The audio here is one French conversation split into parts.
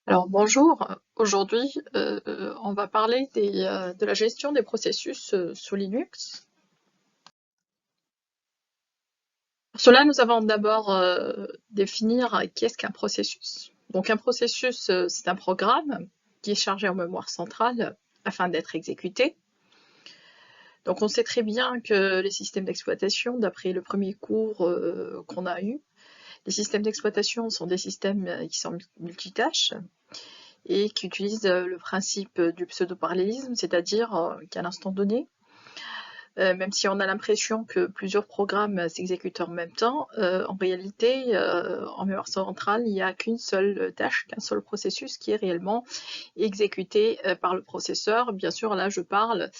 Alors bonjour, aujourd'hui on va parler de la gestion des processus sous Linux. Pour cela, nous avons d'abord définir qu'est-ce qu'un processus. Donc un processus, c'est un programme qui est chargé en mémoire centrale afin d'être exécuté. Donc on sait très bien que les systèmes d'exploitation, d'après le premier cours qu'on a eu, les systèmes d'exploitation sont des systèmes qui sont multitâches et qui utilisent le principe du pseudo-parallélisme, c'est-à-dire qu'à l'instant donné, même si on a l'impression que plusieurs programmes s'exécutent en même temps, en réalité, en mémoire centrale, il n'y a qu'une seule tâche, qu'un seul processus qui est réellement exécuté par le processeur. Bien sûr, là, je parle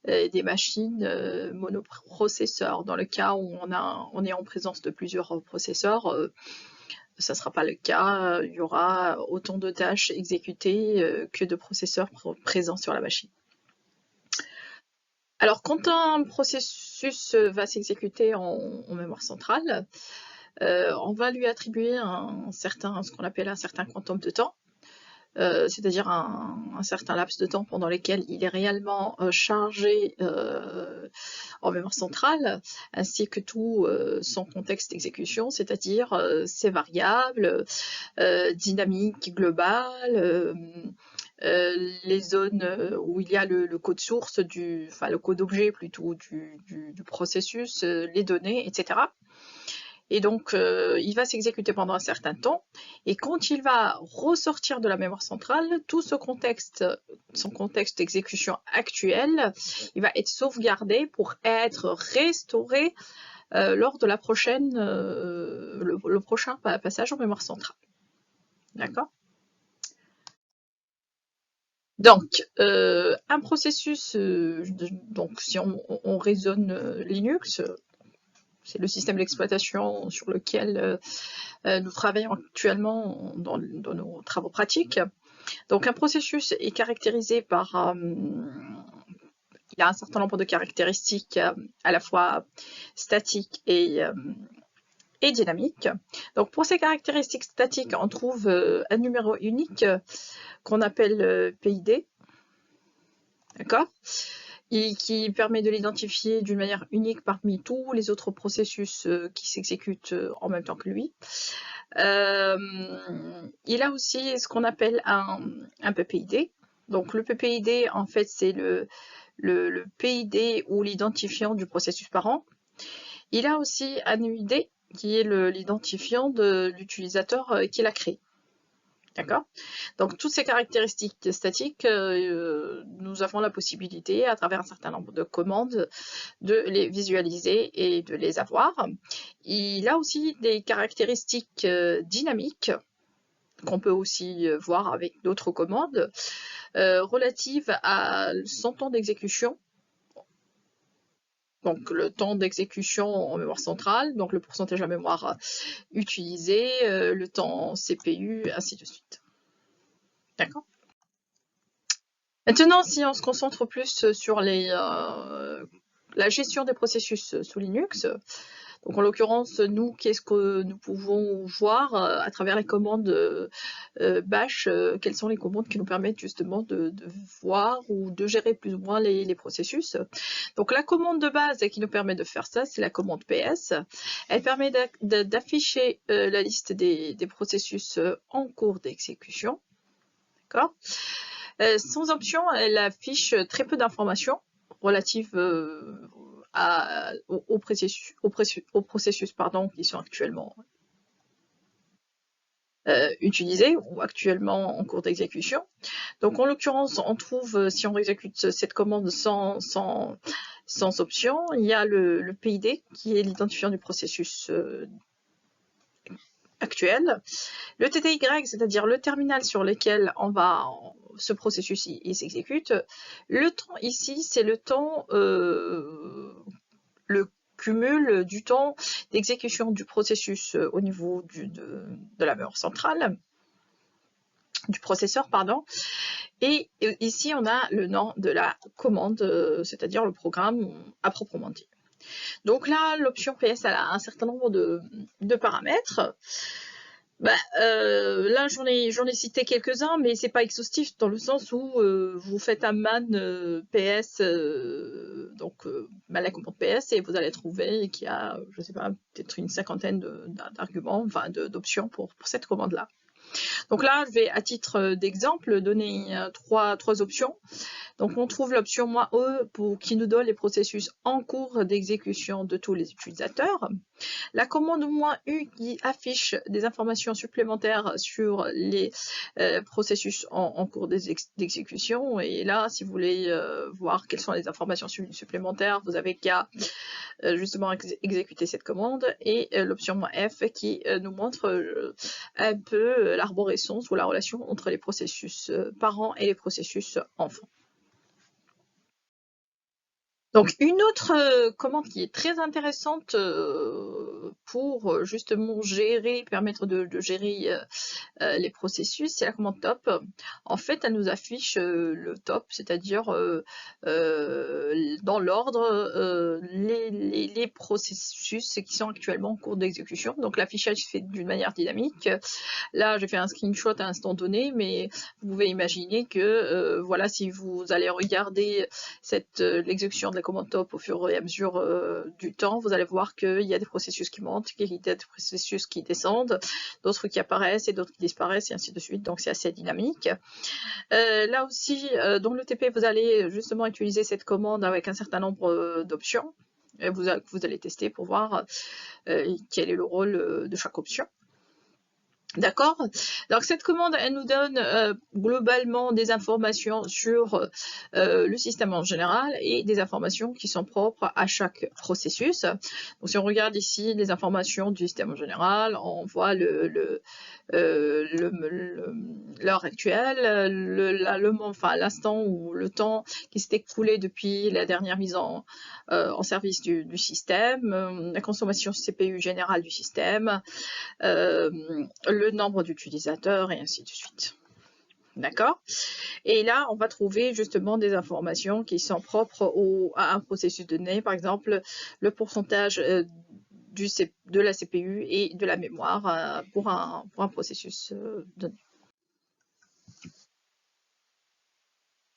des machines monoprocesseurs. Dans le cas où on est en présence de plusieurs processeurs, ça ne sera pas le cas. Il y aura autant de tâches exécutées que de processeurs présents sur la machine. Alors, quand un processus va s'exécuter en mémoire centrale, on va lui attribuer ce qu'on appelle un certain quantum de temps, c'est-à-dire un certain laps de temps pendant lequel il est réellement chargé en mémoire centrale, ainsi que tout son contexte d'exécution, c'est-à-dire ses variables, dynamique globale, les zones où il y a le code source, enfin le code objet plutôt du processus, les données, etc. Et donc, il va s'exécuter pendant un certain temps. Et quand il va ressortir de la mémoire centrale, tout son contexte d'exécution actuel, il va être sauvegardé pour être restauré lors de le prochain passage en mémoire centrale. D'accord? Donc, un processus, donc si on raisonne Linux, c'est le système d'exploitation sur lequel nous travaillons actuellement dans nos travaux pratiques. Donc, un processus est caractérisé par, il a un certain nombre de caractéristiques à la fois statiques et dynamiques. Donc, pour ces caractéristiques statiques, on trouve un numéro unique qu'on appelle PID. D'accord? Et qui permet de l'identifier d'une manière unique parmi tous les autres processus qui s'exécutent en même temps que lui. Il a aussi ce qu'on appelle un PPID. Donc le PPID, en fait, c'est le PID ou l'identifiant du processus parent. Il a aussi un UID qui est l'identifiant de l'utilisateur qui l'a créé. D'accord? Donc toutes ces caractéristiques statiques, nous avons la possibilité, à travers un certain nombre de commandes, de les visualiser et de les avoir. Il a aussi des caractéristiques dynamiques qu'on peut aussi voir avec d'autres commandes relatives à son temps d'exécution. Donc le temps d'exécution en mémoire centrale, donc le pourcentage de mémoire utilisé, le temps CPU, ainsi de suite. D'accord? Maintenant, si on se concentre plus sur la gestion des processus sous Linux, donc en l'occurrence, nous, qu'est-ce que nous pouvons voir à travers les commandes bash, quelles sont les commandes qui nous permettent justement de voir ou de gérer plus ou moins les processus. Donc la commande de base qui nous permet de faire ça, c'est la commande PS. Elle permet d'afficher la liste des processus en cours d'exécution. D'accord? Sans option, elle affiche très peu d'informations relatives aux processus qui sont actuellement utilisés ou actuellement en cours d'exécution. Donc en l'occurrence, on trouve, si on exécute cette commande sans option, il y a le PID qui est l'identifiant du processus actuel. Le TTY, c'est-à-dire le terminal sur lequel ce processus il s'exécute. Le temps ici, c'est le temps, le cumul du temps d'exécution du processus au niveau de la mémoire centrale, du processeur, pardon. Et ici, on a le nom de la commande, c'est-à-dire le programme à proprement dit. Donc là, l'option PS elle a un certain nombre de paramètres. Là, j'en ai cité quelques-uns, mais c'est pas exhaustif dans le sens où vous faites un man PS, la commande PS, et vous allez trouver qu'il y a, je sais pas, peut-être une cinquantaine d'arguments, enfin d'options pour cette commande-là. Donc là, je vais à titre d'exemple donner trois options. Donc on trouve l'option "-e" qui nous donne les processus en cours d'exécution de tous les utilisateurs. La commande "-u" qui affiche des informations supplémentaires sur les processus en cours d'exécution. Et là, si vous voulez voir quelles sont les informations supplémentaires, vous avez qu'à justement exécuter cette commande. Et l'option "-f" qui nous montre un peu l'arborescence ou la relation entre les processus parents et les processus enfants. Donc une autre commande qui est très intéressante pour justement permettre de gérer les processus, c'est la commande top. En fait, elle nous affiche le top, c'est-à-dire dans l'ordre les processus qui sont actuellement en cours d'exécution. Donc l'affichage se fait d'une manière dynamique. Là, j'ai fait un screenshot à l'instant donné, mais vous pouvez imaginer que voilà, si vous allez regarder l'exécution de la commande top au fur et à mesure du temps, vous allez voir qu'il y a des processus qui montent, qu'il y a des processus qui descendent, d'autres qui apparaissent et d'autres qui disparaissent, et ainsi de suite. Donc c'est assez dynamique. Là aussi, dans le TP, vous allez justement utiliser cette commande avec un certain nombre d'options. Vous allez tester pour voir quel est le rôle de chaque option. D'accord. Donc cette commande, elle nous donne globalement des informations sur le système en général et des informations qui sont propres à chaque processus. Donc si on regarde ici les informations du système en général, on voit l'heure actuelle, l'instant ou le temps qui s'est écoulé depuis la dernière mise en service du système, la consommation CPU générale du système, le nombre d'utilisateurs, et ainsi de suite. D'accord. Et là, on va trouver justement des informations qui sont propres à un processus donné, par exemple le pourcentage de la CPU et de la mémoire pour un processus donné.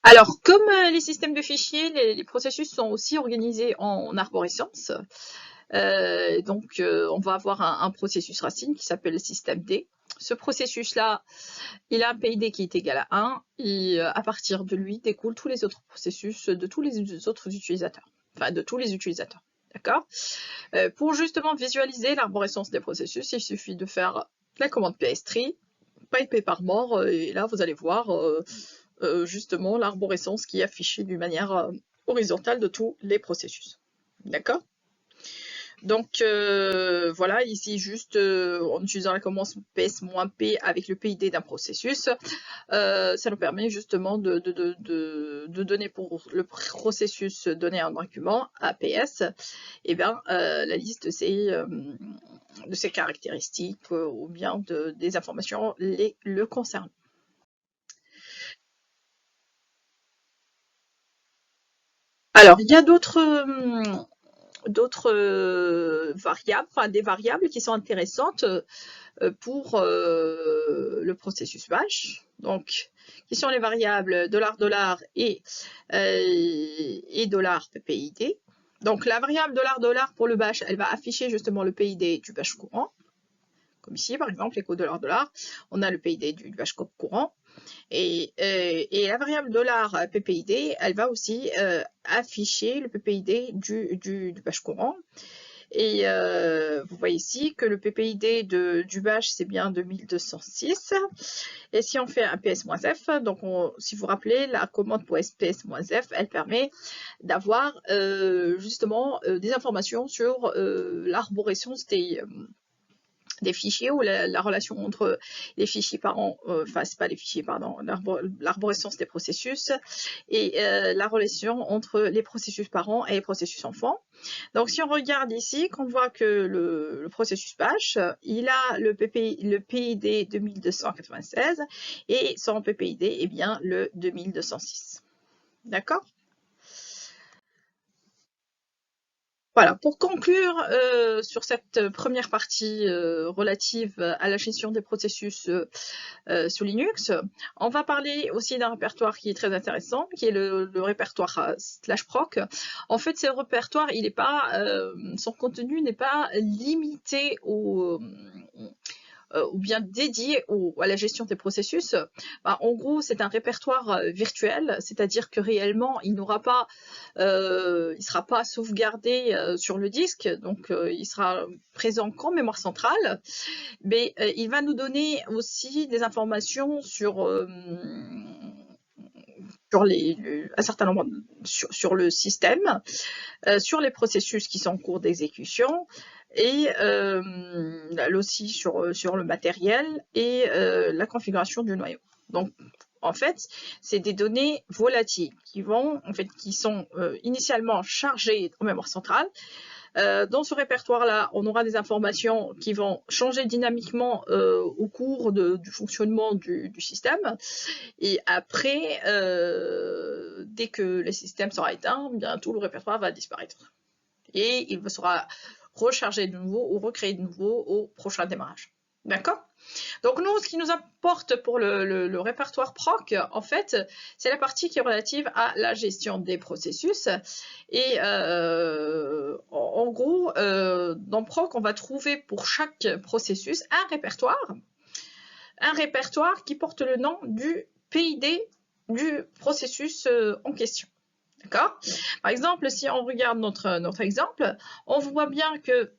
Alors, comme les systèmes de fichiers, les processus sont aussi organisés en arborescence. On va avoir un processus racine qui s'appelle le système D. Ce processus-là, il a un PID qui est égal à 1, et à partir de lui découlent tous les autres processus de tous les autres utilisateurs. Enfin, de tous les utilisateurs. D'accord. Pour justement visualiser l'arborescence des processus, il suffit de faire la commande pstree, pipe par mort, et là, vous allez voir justement l'arborescence qui est affichée d'une manière horizontale de tous les processus. D'accord. Donc voilà, ici juste en utilisant la commande ps-p avec le PID d'un processus, ça nous permet justement de donner pour le processus donné un argument APS, et bien la liste de ses caractéristiques ou bien des informations le concernant. Alors, il y a d'autres variables, enfin des variables qui sont intéressantes pour le processus bash. Donc, qui sont les variables $$ et $PPID. Donc, la variable $$ pour le bash, elle va afficher justement le PID du bash courant. Comme ici, par exemple, l'écho $$, on a le PID du bash courant. Et la variable $PPID, elle va aussi afficher le PPID du bash courant. Et vous voyez ici que le PPID du bash, c'est bien 2206. Et si on fait un ps-f, donc si vous vous rappelez, la commande pour ps-f, elle permet d'avoir justement des informations sur l'arborescence des fichiers, ou la relation entre les fichiers parents, enfin c'est pas les fichiers, pardon, l'arborescence des processus, et la relation entre les processus parents et les processus enfants. Donc si on regarde ici, qu'on voit que le processus bash, il a le PID 2296 et son PPID est bien le 2206. D'accord. Voilà, pour conclure sur cette première partie relative à la gestion des processus sous Linux, on va parler aussi d'un répertoire qui est très intéressant, qui est le répertoire /proc. En fait, ce répertoire, il est pas, son contenu n'est pas limité ou bien dédié à la gestion des processus. En gros, c'est un répertoire virtuel, c'est-à-dire que réellement, il n'aura pas, il sera pas sauvegardé sur le disque, donc il sera présent qu'en mémoire centrale, mais il va nous donner aussi des informations sur un certain nombre sur le système, sur les processus qui sont en cours d'exécution, et aussi sur le matériel et la configuration du noyau. Donc, en fait, c'est des données volatiles qui sont initialement chargées en mémoire centrale. Dans ce répertoire-là, on aura des informations qui vont changer dynamiquement au cours du fonctionnement du système. Et après, dès que le système sera éteint, bien tout le répertoire va disparaître. Et il sera rechargé de nouveau ou recréé de nouveau au prochain démarrage. D'accord? Donc nous, ce qui nous importe pour le répertoire proc, en fait, c'est la partie qui est relative à la gestion des processus. Et en gros, dans proc, on va trouver pour chaque processus un répertoire qui porte le nom du PID du processus en question. D'accord? Par exemple, si on regarde notre exemple, on voit bien que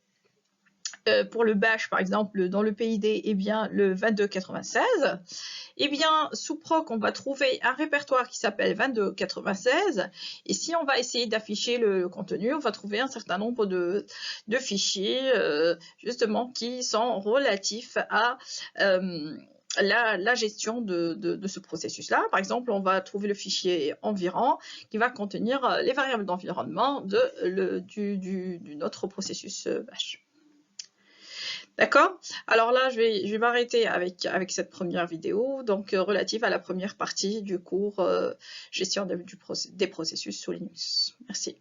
pour le bash, par exemple, dans le PID, eh bien, le 2296, eh bien, sous proc, on va trouver un répertoire qui s'appelle 2296, et si on va essayer d'afficher le contenu, on va trouver un certain nombre de fichiers, justement, qui sont relatifs à la gestion de ce processus-là. Par exemple, on va trouver le fichier environ qui va contenir les variables d'environnement de notre processus bash. D'accord? Alors là, je vais m'arrêter avec cette première vidéo, donc relative à la première partie du cours gestion des processus sous Linux. Merci.